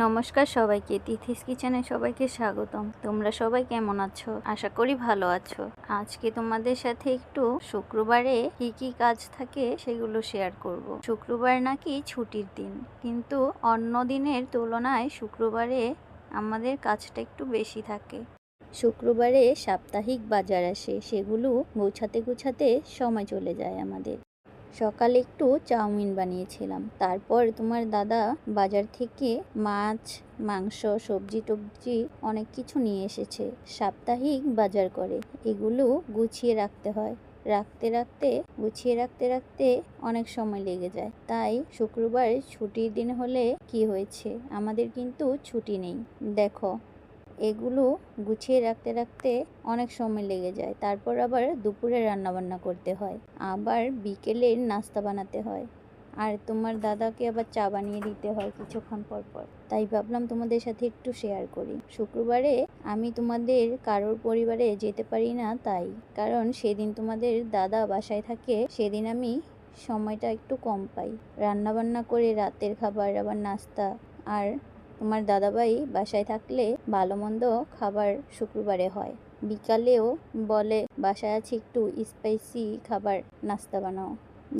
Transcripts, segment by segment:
নমস্কার সবাইকে, তিথিস কিচেনে সবাইকে স্বাগতম। তোমরা সবাই কেমন আছো? আশা করি ভালো আছো। আজকে তোমাদের সাথে একটু শুক্রবারে কি কি কাজ থাকে সেগুলো শেয়ার করব। শুক্রবার নাকি ছুটির দিন, কিন্তু অন্য দিনের তুলনায় শুক্রবারে আমাদের কাজটা একটু বেশি থাকে। শুক্রবারে সাপ্তাহিক বাজার আসে, সেগুলো গোছাতে গোছাতে সময় চলে যায় আমাদের। সকালে একটু চাউমিন বানিয়েছিলাম, তারপর তোমার দাদা বাজার থেকে মাছ, মাংস, সবজি টবজি অনেক কিছু নিয়ে এসেছে। সাপ্তাহিক বাজার করে, এগুলো গুছিয়ে রাখতে হয়। গুছিয়ে রাখতে রাখতে অনেক সময় লেগে যায়। তাই শুক্রবার ছুটির দিন হলে কি হয়েছে, আমাদের কিন্তু ছুটি নেই। দেখো, এগুলো গুছিয়ে রাখতে রাখতে অনেক সময় লেগে যায়। তারপর আবার দুপুরে রান্নাবান্না করতে হয়, আবার বিকেলের নাস্তা বানাতে হয়, আর তোমার দাদাকে আবার চা বানিয়ে দিতে হয় কিছুক্ষণ পর পর। তাই ভাবলাম তোমাদের সাথে একটু শেয়ার করি। শুক্রবারে আমি তোমাদের কারোর পরিবারে যেতে পারি না, তাই কারণ সেদিন তোমাদের দাদা বাসায় থাকে, সেদিন আমি সময়টা একটু কম পাই। রান্নাবান্না করে রাতের খাবার, আবার নাস্তা, আর তোমার দাদাভাই বাসায় থাকলে ভালো মন্দ খাবার শুক্রবারে হয়। বিকালেও বলে বাসায় আছি, একটু স্পাইসি খাবার নাস্তা বানাও।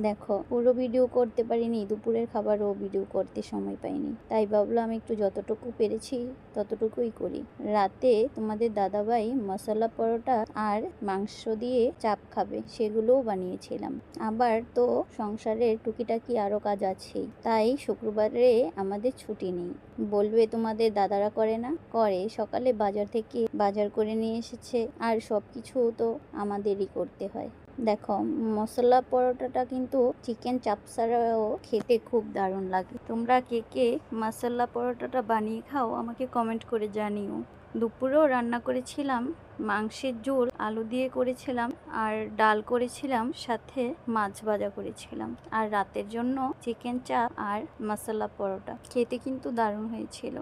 দেখো, পুরো ভিডিও করতে পারিনি, দুপুরের খাবারও ভিডিও করতে সময় পাইনি। তাই ভাবলাম একটু যতটুকু পেরেছি ততটুকুই করি। রাতে তোমাদের দাদাভাই মশলা পরোটা আর মাংস দিয়ে চাপ খাবে, সেগুলোও বানিয়েছিলাম। আবার তো সংসারের টুকিটাকি আরো কাজ আছেই, তাই শুক্রবারে আমাদের ছুটি নেই। বলবে তোমাদের দাদারা করে না? করে। সকালে বাজার থেকে বাজার করে নিয়ে এসেছে, আর সবকিছু তো আমাদেরই করতে হয়। দেখো, মশলা পরোটাটা কিন্তু চিকেন চাপ ছাড়াও খেতে খুব দারুণ লাগে। তোমরা কে কে মশলা পরোটাটা বানিয়ে খাও আমাকে কমেন্ট করে জানিও। দুপুরেও রান্না করেছিলাম মাংসের ঝোল, আলু দিয়ে করেছিলাম, আর ডাল করেছিলাম, সাথে মাছ ভাজা করেছিলাম, আর রাতের জন্য চিকেন চাপ আর মশলা পরোটা। খেতে কিন্তু দারুণ হয়েছিল।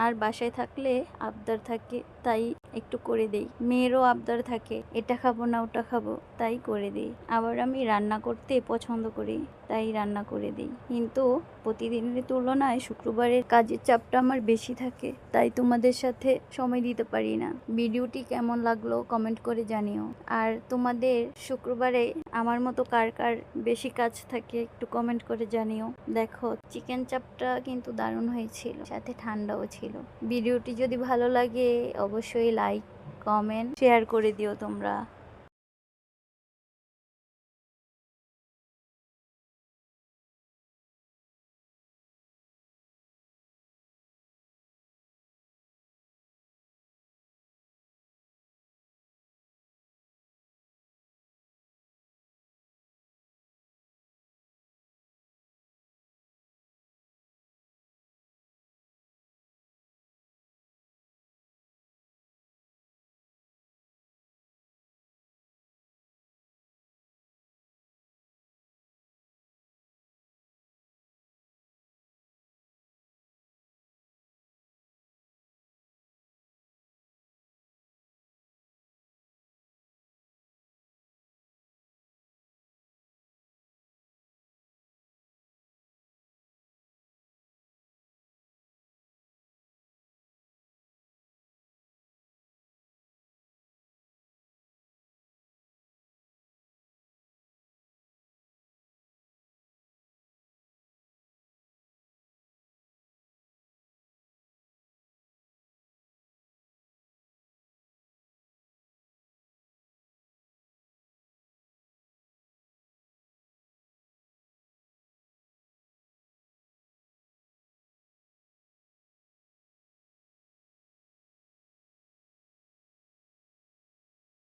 আর বাসায় থাকলে আবদার থাকে, তাই একটু করে দেই। মেয়েরও আবদার থাকে, এটা খাবো না ওটা খাবো, তাই করে দেই। আবার আমি রান্না করতে পছন্দ করি, তাই রান্না করে দিই। কিন্তু প্রতিদিনের তুলনায় শুক্রবারের কাজের চাপটা আমার বেশি থাকে, তাই তোমাদের সাথে সময় দিতে পারি না। ভিডিওটি কেমন লাগলো কমেন্ট করে জানিও। আর তোমাদের শুক্রবারে আমার মতো কার কার বেশি কাজ থাকে একটু কমেন্ট করে জানিও। দেখো, চিকেন চাপটা কিন্তু দারুণ হয়েছিল, সাথে ঠান্ডাও ছিল। ভিডিওটি যদি ভালো লাগে অবশ্যই লাইক, কমেন্ট, শেয়ার করে দিও তোমরা।